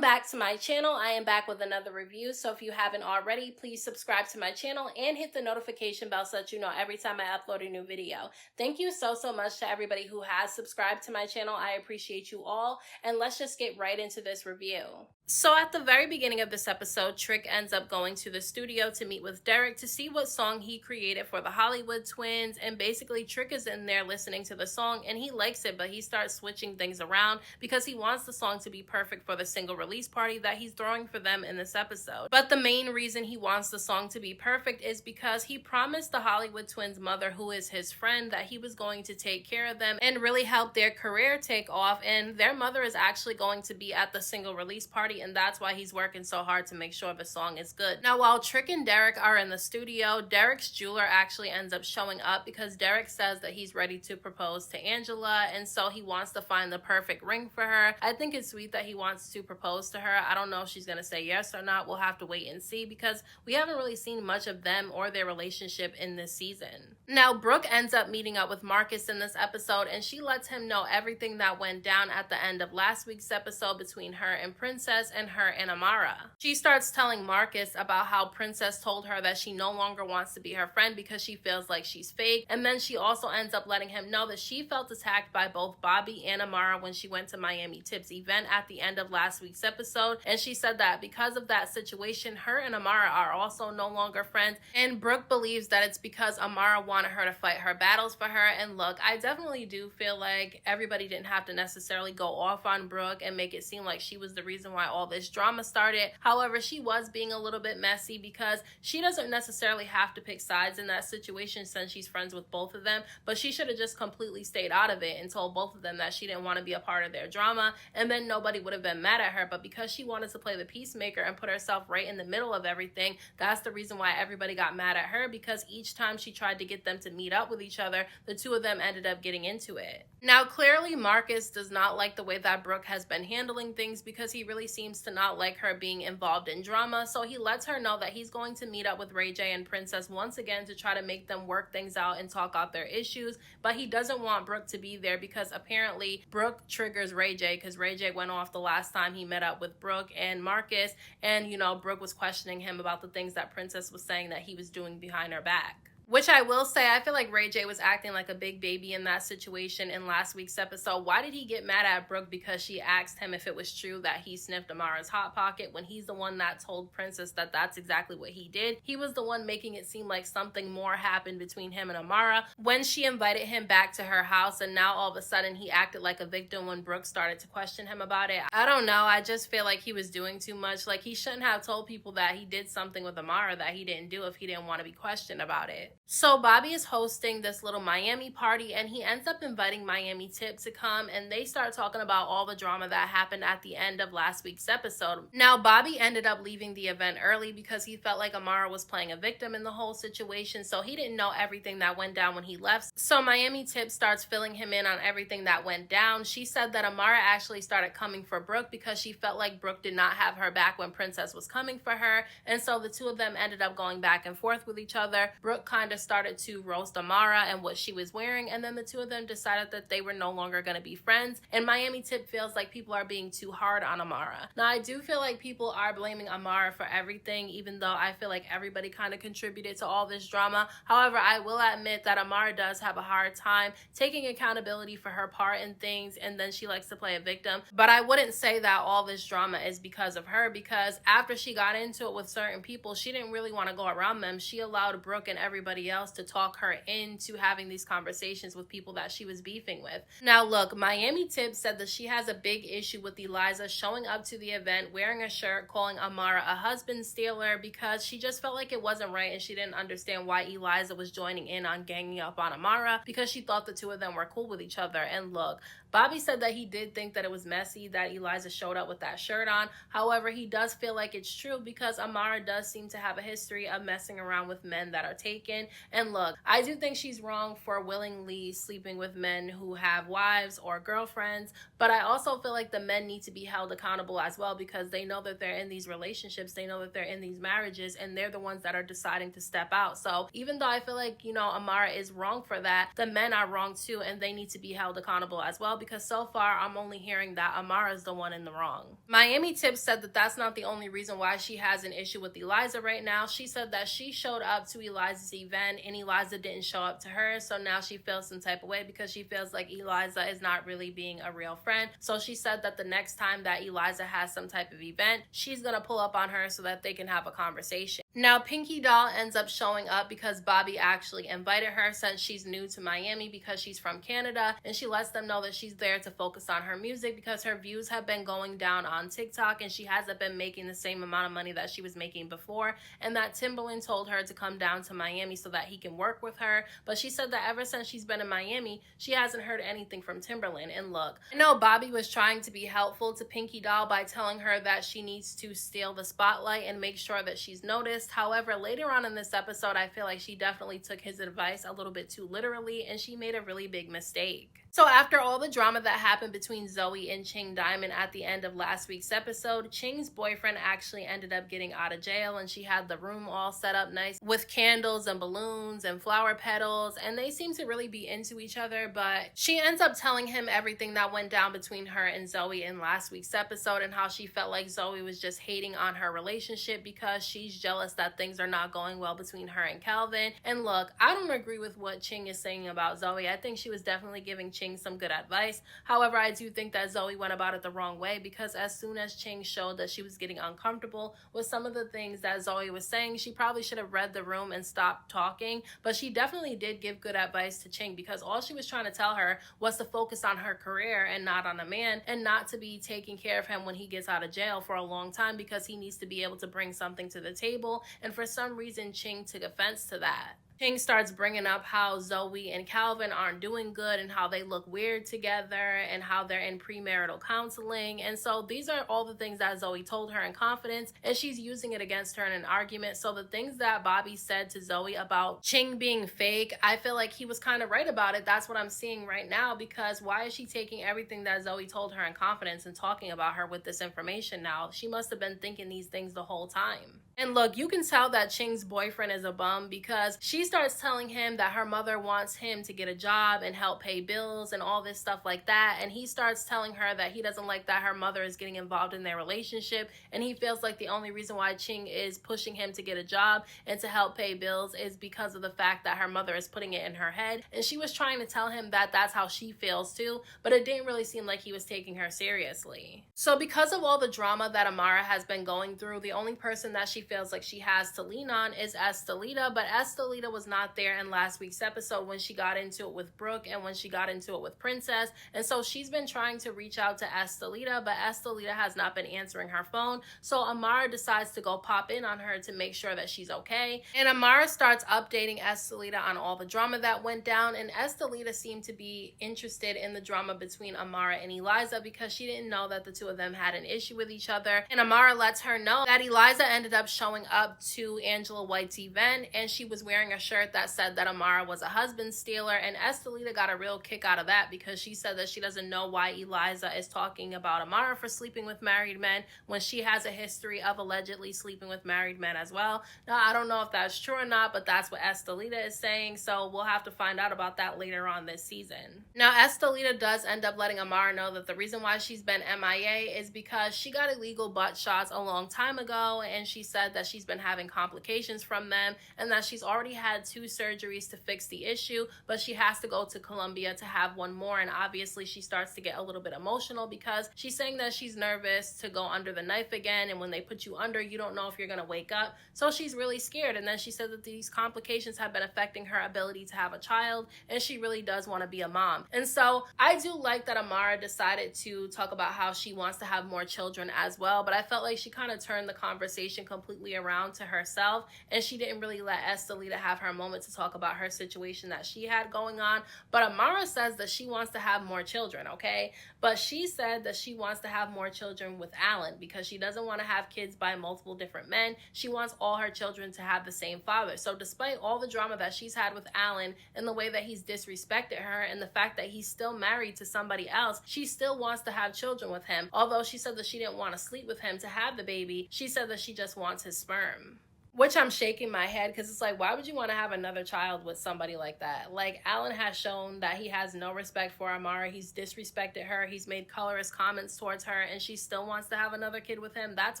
Welcome back to my channel. I am back with another review, so if you haven't already, please subscribe to my channel and hit the notification bell so that you know every time I upload a new video. Thank you so much to everybody who has subscribed to my channel. I appreciate you all, and let's just get right into this review. So at the very beginning of this episode, Trick ends up going to the studio to meet with Derek to see what song he created for the Hollywood twins, and basically Trick is in there listening to the song and he likes it, but he starts switching things around because he wants the song to be perfect for the single release party that he's throwing for them in this episode. But the main reason he wants the song to be perfect is because he promised the Hollywood twins' mother, who is his friend, that he was going to take care of them and really help their career take off, and their mother is actually going to be at the single release party, and that's why he's working so hard to make sure the song is good. Now, while Trick and Derek are in the studio, Derek's jeweler actually ends up showing up because Derek says that he's ready to propose to Angela, and so he wants to find the perfect ring for her. I think it's sweet that he wants to propose to her. I don't know if she's gonna say yes or not. We'll have to wait and see because we haven't really seen much of them or their relationship in this season. Now, Brooke ends up meeting up with Marcus in this episode, and she lets him know everything that went down at the end of last week's episode between her and Princess and her and Amara. She starts telling Marcus about how Princess told her that she no longer wants to be her friend because she feels like she's fake, and then she also ends up letting him know that she felt attacked by both Bobby and Amara when she went to Miami Tip's event at the end of last week's episode, and she said that because of that situation, her and Amara are also no longer friends, and Brooke believes that it's because Amara wanted her to fight her battles for her. And look, I definitely do feel like everybody didn't have to necessarily go off on Brooke and make it seem like she was the reason why all this drama started. However, she was being a little bit messy because she doesn't necessarily have to pick sides in that situation since she's friends with both of them, but she should have just completely stayed out of it and told both of them that she didn't want to be a part of their drama, and then nobody would have been mad at her. But because she wanted to play the peacemaker and put herself right in the middle of everything, that's the reason why everybody got mad at her, because each time she tried to get them to meet up with each other, the two of them ended up getting into it. Now, clearly Marcus does not like the way that Brooke has been handling things because he really seems to not like her being involved in drama, so he lets her know that he's going to meet up with Ray J and Princess once again to try to make them work things out and talk out their issues, but he doesn't want Brooke to be there because apparently Brooke triggers Ray J because Ray J went off the last time he met up with Brooke and Marcus, and Brooke was questioning him about the things that Princess was saying that he was doing behind her back. Which I will say, I feel like Ray J was acting like a big baby in that situation in last week's episode. Why did he get mad at Brooke because she asked him if it was true that he sniffed Amara's Hot Pocket when he's the one that told Princess that that's exactly what he did? He was the one making it seem like something more happened between him and Amara when she invited him back to her house, and now all of a sudden he acted like a victim when Brooke started to question him about it. I don't know, I just feel like he was doing too much. Like, he shouldn't have told people that he did something with Amara that he didn't do if he didn't want to be questioned about it. So Bobby is hosting this little Miami party, and he ends up inviting Miami Tip to come, and they start talking about all the drama that happened at the end of last week's episode. Now, Bobby ended up leaving the event early because he felt like Amara was playing a victim in the whole situation, so he didn't know everything that went down when he left. So Miami Tip starts filling him in on everything that went down. She said that Amara actually started coming for Brooke because she felt like Brooke did not have her back when Princess was coming for her, and so the two of them ended up going back and forth with each other. Brooke kind of started to roast Amara and what she was wearing, and then the two of them decided that they were no longer going to be friends, and Miami Tip feels like people are being too hard on Amara. Now, I do feel like people are blaming Amara for everything, even though I feel like everybody kind of contributed to all this drama. However, I will admit that Amara does have a hard time taking accountability for her part in things, and then she likes to play a victim. But I wouldn't say that all this drama is because of her, because after she got into it with certain people, she didn't really want to go around them. She allowed Brooke and everybody else to talk her into having these conversations with people that she was beefing with. Now look, Miami Tip said that she has a big issue with Eliza showing up to the event wearing a shirt calling Amara a husband stealer because she just felt like it wasn't right, and she didn't understand why Eliza was joining in on ganging up on Amara because she thought the two of them were cool with each other. And look, Bobby said that he did think that it was messy that Eliza showed up with that shirt on. However, he does feel like it's true because Amara does seem to have a history of messing around with men that are taken. And look, I do think she's wrong for willingly sleeping with men who have wives or girlfriends, but I also feel like the men need to be held accountable as well because they know that they're in these relationships, they know that they're in these marriages, and they're the ones that are deciding to step out. So even though I feel like, Amara is wrong for that, the men are wrong too, and they need to be held accountable as well because so far I'm only hearing that Amara is the one in the wrong. Miami Tips said that that's not the only reason why she has an issue with Eliza right now. She said that she showed up to Eliza's event and Eliza didn't show up to her. So now she feels some type of way because she feels like Eliza is not really being a real friend. So she said that the next time that Eliza has some type of event, she's going to pull up on her so that they can have a conversation. Now, Pinky Doll ends up showing up because Bobby actually invited her since she's new to Miami because she's from Canada, and she lets them know that she's there to focus on her music because her views have been going down on TikTok and she hasn't been making the same amount of money that she was making before, and that Timbaland told her to come down to Miami so that he can work with her. But she said that ever since she's been in Miami, she hasn't heard anything from Timbaland. And look, I know Bobby was trying to be helpful to Pinky Doll by telling her that she needs to steal the spotlight and make sure that she's noticed. However, later on in this episode, I feel like she definitely took his advice a little bit too literally and she made a really big mistake. So after all the drama that happened between Zoe and Ching Diamond at the end of last week's episode, Ching's boyfriend actually ended up getting out of jail, and she had the room all set up nice with candles and balloons and flower petals, and they seem to really be into each other. But she ends up telling him everything that went down between her and Zoe in last week's episode and how she felt like Zoe was just hating on her relationship because she's jealous that things are not going well between her and Calvin. And look, I don't agree with what Ching is saying about Zoe. I think she was definitely giving Ching some good advice. However, I do think that Zoe went about it the wrong way because as soon as Ching showed that she was getting uncomfortable with some of the things that Zoe was saying, she probably should have read the room and stopped talking. But she definitely did give good advice to Ching because all she was trying to tell her was to focus on her career and not on a man, and not to be taking care of him when he gets out of jail for a long time because he needs to be able to bring something to the table. And for some reason, Ching took offense to that. Ching starts bringing up how Zoe and Calvin aren't doing good and how they look weird together and how they're in premarital counseling. And so these are all the things that Zoe told her in confidence, and she's using it against her in an argument. So the things that Bobby said to Zoe about Ching being fake, I feel like he was kind of right about it. That's what I'm seeing right now, because why is she taking everything that Zoe told her in confidence and talking about her with this information now? She must have been thinking these things the whole time. And look, you can tell that Ching's boyfriend is a bum because she starts telling him that her mother wants him to get a job and help pay bills and all this stuff like that. And he starts telling her that he doesn't like that her mother is getting involved in their relationship. And he feels like the only reason why Ching is pushing him to get a job and to help pay bills is because of the fact that her mother is putting it in her head. And she was trying to tell him that that's how she feels too, but it didn't really seem like he was taking her seriously. So because of all the drama that Amara has been going through, the only person that she feels like she has to lean on is Estelita, but Estelita was not there in last week's episode when she got into it with Brooke and when she got into it with Princess, and so she's been trying to reach out to Estelita, but Estelita has not been answering her phone. So Amara decides to go pop in on her to make sure that she's okay, and Amara starts updating Estelita on all the drama that went down, and Estelita seemed to be interested in the drama between Amara and Eliza because she didn't know that the two of them had an issue with each other. And Amara lets her know that Eliza ended up showing up to Angela White's event and she was wearing a shirt that said that Amara was a husband stealer, and Estelita got a real kick out of that because she said that she doesn't know why Eliza is talking about Amara for sleeping with married men when she has a history of allegedly sleeping with married men as well. Now, I don't know if that's true or not, but that's what Estelita is saying, so we'll have to find out about that later on this season. Now, Estelita does end up letting Amara know that the reason why she's been MIA is because she got illegal butt shots a long time ago, and she said that she's been having complications from them and that she's already had 2 surgeries to fix the issue, but she has to go to Colombia to have 1 more. And obviously she starts to get a little bit emotional because she's saying that she's nervous to go under the knife again, and when they put you under, you don't know if you're going to wake up, so she's really scared. And then she said that these complications have been affecting her ability to have a child, and she really does want to be a mom. And so I do like that Amara decided to talk about how she wants to have more children as well, but I felt like she kind of turned the conversation completely around to herself, and she didn't really let Estelita have her moment to talk about her situation that she had going on. But Amara says that she wants to have more children, okay? But she said that she wants to have more children with Allan because she doesn't want to have kids by multiple different men. She wants all her children to have the same father. So despite all the drama that she's had with Allan and the way that he's disrespected her and the fact that he's still married to somebody else, she still wants to have children with him. Although she said that she didn't want to sleep with him to have the baby, she said that she just wants his sperm. Which I'm shaking my head because it's like, why would you want to have another child with somebody like that? Like, Allan has shown that he has no respect for Amara. He's disrespected her. He's made colorist comments towards her, and she still wants to have another kid with him. That's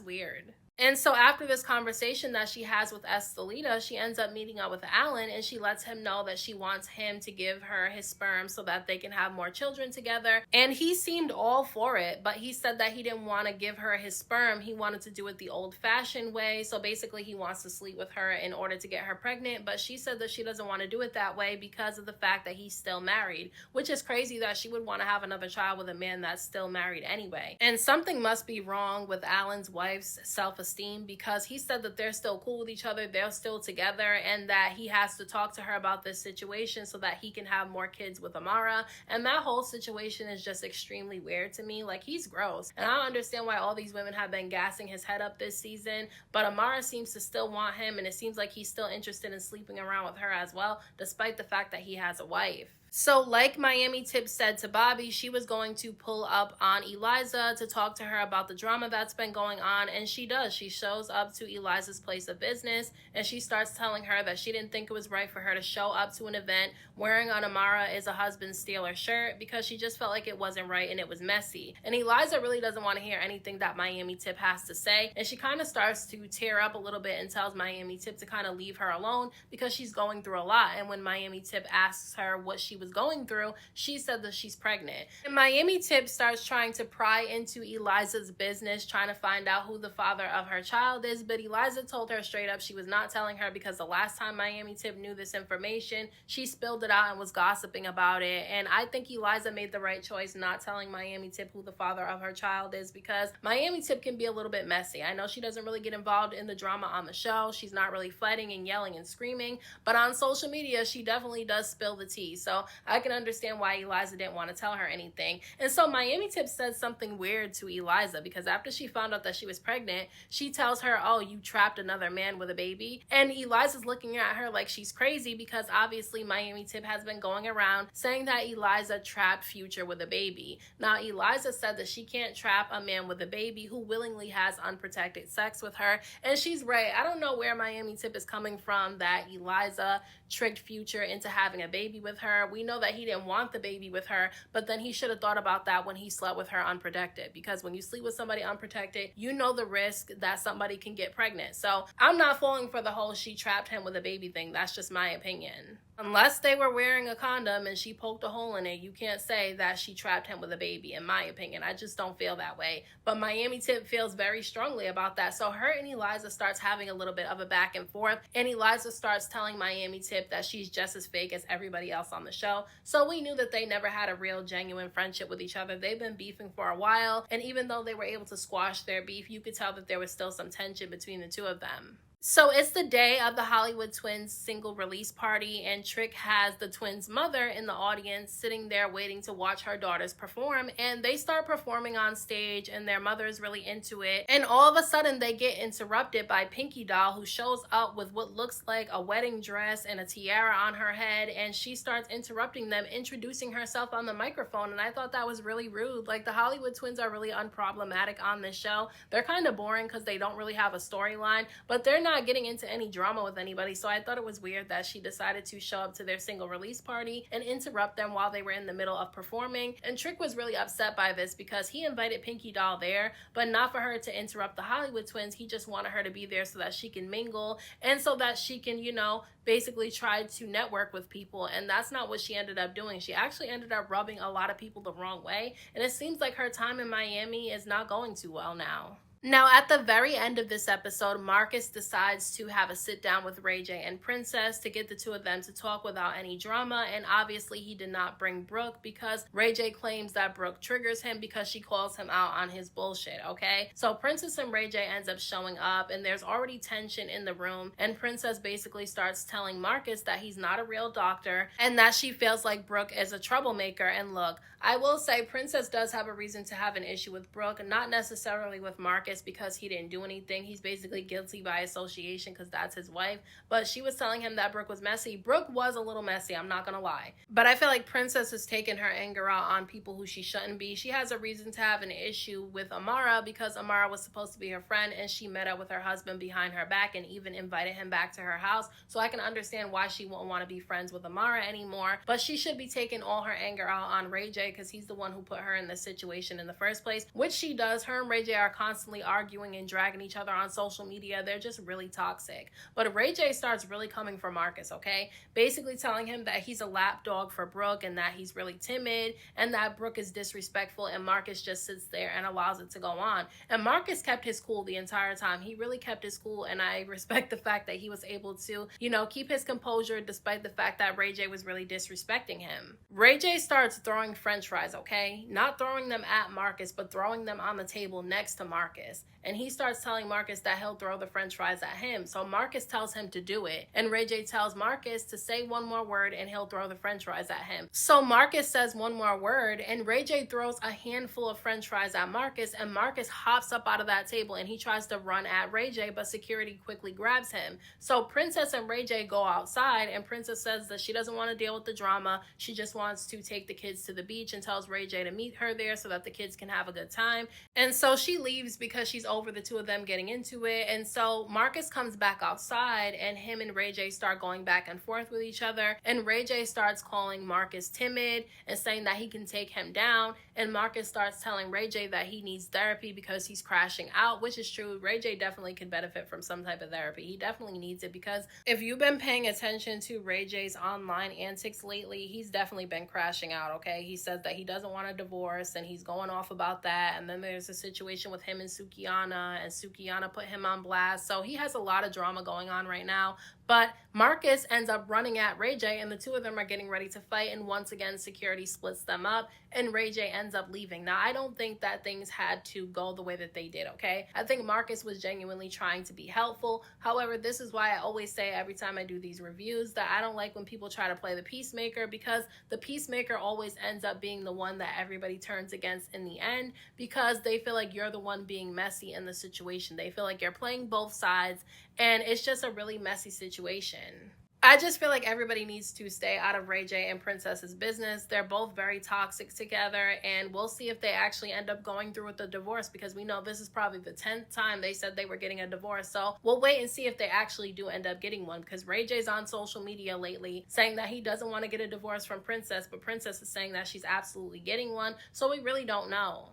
weird. And so after this conversation that she has with Estelita, she ends up meeting up with Allan, and she lets him know that she wants him to give her his sperm so that they can have more children together. And he seemed all for it, but he said that he didn't want to give her his sperm. He wanted to do it the old-fashioned way. So basically he wants to sleep with her in order to get her pregnant, but she said that she doesn't want to do it that way because of the fact that he's still married, which is crazy that she would want to have another child with a man that's still married anyway. And something must be wrong with Allan's wife's self-esteem, because he said that they're still cool with each other, they're still together, and that he has to talk to her about this situation so that he can have more kids with Amara. And that whole situation is just extremely weird to me. Like, he's gross, and I don't understand why all these women have been gassing his head up this season, but Amara seems to still want him, and it seems like he's still interested in sleeping around with her as well, despite the fact that he has a wife. So like Miami Tip said to Bobby, she was going to pull up on Eliza to talk to her about the drama that's been going on, and she does. She shows up to Eliza's place of business, and she starts telling her that she didn't think it was right for her to show up to an event wearing an Amara is a husband stealer shirt, because she just felt like it wasn't right and it was messy. And Eliza really doesn't want to hear anything that Miami Tip has to say, and she kind of starts to tear up a little bit and tells Miami Tip to kind of leave her alone because she's going through a lot. And when Miami Tip asks her what she was going through, she said that she's pregnant. And Miami Tip starts trying to pry into Eliza's business, trying to find out who the father of her child is, but Eliza told her straight up she was not telling her, because the last time Miami Tip knew this information, she spilled it out and was gossiping about it. And I think Eliza made the right choice not telling Miami Tip who the father of her child is, because Miami Tip can be a little bit messy. I know she doesn't really get involved in the drama on the show. She's not really fighting and yelling and screaming, but on social media, she definitely does spill the tea. So I can understand why Eliza didn't want to tell her anything. And so Miami Tip said something weird to Eliza, because after she found out that she was pregnant, she tells her, oh, you trapped another man with a baby. And Eliza's looking at her like she's crazy, because obviously Miami Tip has been going around saying that Eliza trapped Future with a baby. Now, Eliza said that she can't trap a man with a baby who willingly has unprotected sex with her. And she's right. I don't know where Miami Tip is coming from that Eliza tricked Future into having a baby with her. We know that he didn't want the baby with her, but then he should have thought about that when he slept with her unprotected, because when you sleep with somebody unprotected, you know the risk that somebody can get pregnant. So I'm not falling for the whole she trapped him with a baby thing. That's just my opinion. Unless they were wearing a condom and she poked a hole in it, you can't say that she trapped him with a baby, in my opinion. I just don't feel that way. But Miami Tip feels very strongly about that. So her and Eliza starts having a little bit of a back and forth, and Eliza starts telling Miami Tip that she's just as fake as everybody else on the show. So we knew that they never had a real genuine friendship with each other. They've been beefing for a while, and even though they were able to squash their beef, you could tell that there was still some tension between the two of them. So it's the day of the Hollywood Twins single release party, and Trick has the twins' mother in the audience sitting there waiting to watch her daughters perform, and they start performing on stage and their mother is really into it, and all of a sudden they get interrupted by Pinky Doll, who shows up with what looks like a wedding dress and a tiara on her head, and she starts interrupting them, introducing herself on the microphone. And I thought that was really rude. Like, the Hollywood Twins are really unproblematic on this show. They're kind of boring because they don't really have a storyline, but they're not getting into any drama with anybody. So I thought it was weird that she decided to show up to their single release party and interrupt them while they were in the middle of performing. And Trick was really upset by this, because he invited Pinky Doll there, but not for her to interrupt the Hollywood Twins. He just wanted her to be there so that she can mingle and so that she can, you know, basically try to network with people. And that's not what she ended up doing. She actually ended up rubbing a lot of people the wrong way, and it seems like her time in Miami is not going too well now. Now, at the very end of this episode, Marcus decides to have a sit down with Ray J and Princess to get the two of them to talk without any drama. And obviously he did not bring Brooke, because Ray J claims that Brooke triggers him because she calls him out on his bullshit, okay? So Princess and Ray J ends up showing up, and there's already tension in the room, and Princess basically starts telling Marcus that he's not a real doctor and that she feels like Brooke is a troublemaker. And look, I will say Princess does have a reason to have an issue with Brooke, not necessarily with Marcus, Marcus because he didn't do anything. He's basically guilty by association because that's his wife. But she was telling him that Brooke was messy. Brooke was a little messy, I'm not gonna lie. But I feel like Princess is taking her anger out on people who she shouldn't be. She has a reason to have an issue with Amara because Amara was supposed to be her friend and she met up with her husband behind her back and even invited him back to her house. So I can understand why she won't want to be friends with Amara anymore. But she should be taking all her anger out on Ray J because he's the one who put her in this situation in the first place, which she does. Her and Ray J are constantly arguing and dragging each other on social media. They're just really toxic. But Ray J starts really coming for Marcus, okay? Basically telling him that he's a lapdog for Brooke and that he's really timid and that Brooke is disrespectful, and Marcus just sits there and allows it to go on. And Marcus kept his cool the entire time. He really kept his cool, and I respect the fact that he was able to, you know, keep his composure despite the fact that Ray J was really disrespecting him. Ray J starts throwing french fries, okay? Not throwing them at Marcus, but throwing them on the table next to Marcus. And he starts telling Marcus that he'll throw the french fries at him. So Marcus tells him to do it. And Ray J tells Marcus to say one more word and he'll throw the french fries at him. So Marcus says one more word and Ray J throws a handful of french fries at Marcus, and Marcus hops up out of that table and he tries to run at Ray J, but security quickly grabs him. So Princess and Ray J go outside, and Princess says that she doesn't want to deal with the drama. She just wants to take the kids to the beach and tells Ray J to meet her there so that the kids can have a good time. And so she leaves because she's over the two of them getting into it. And so Marcus comes back outside and him and Ray J start going back and forth with each other. And Ray J starts calling Marcus timid and saying that he can take him down. And Marcus starts telling Ray J that he needs therapy because he's crashing out, which is true. Ray J definitely could benefit from some type of therapy. He definitely needs it because if you've been paying attention to Ray J's online antics lately, he's definitely been crashing out, okay? He says that he doesn't want a divorce and he's going off about that. And then there's a situation with him and Sukiyana put him on blast. So he has a lot of drama going on right now. But Marcus ends up running at Ray J and the two of them are getting ready to fight. And once again, security splits them up and Ray J ends up leaving. Now, I don't think that things had to go the way that they did, okay? I think Marcus was genuinely trying to be helpful. However, this is why I always say every time I do these reviews that I don't like when people try to play the peacemaker, because the peacemaker always ends up being the one that everybody turns against in the end because they feel like you're the one being messy in the situation. They feel like you're playing both sides and it's just a really messy situation. I just feel like everybody needs to stay out of Ray J and Princess's business. They're both very toxic together, and we'll see if they actually end up going through with the divorce because we know this is probably the 10th time they said they were getting a divorce. So we'll wait and see if they actually do end up getting one because Ray J's on social media lately saying that he doesn't want to get a divorce from Princess, but Princess is saying that she's absolutely getting one. So we really don't know.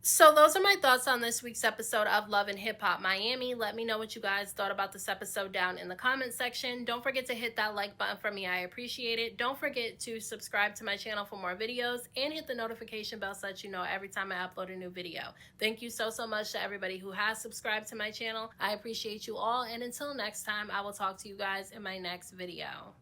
So those are my thoughts on this week's episode of Love and Hip Hop Miami. Let me know what you guys thought about this episode down in the comment section. Don't forget to hit that like button for me. I appreciate it. Don't forget to subscribe to my channel for more videos and hit the notification bell so that you know every time I upload a new video. Thank you so much to everybody who has subscribed to my channel. I appreciate you all. And until next time, I will talk to you guys in my next video.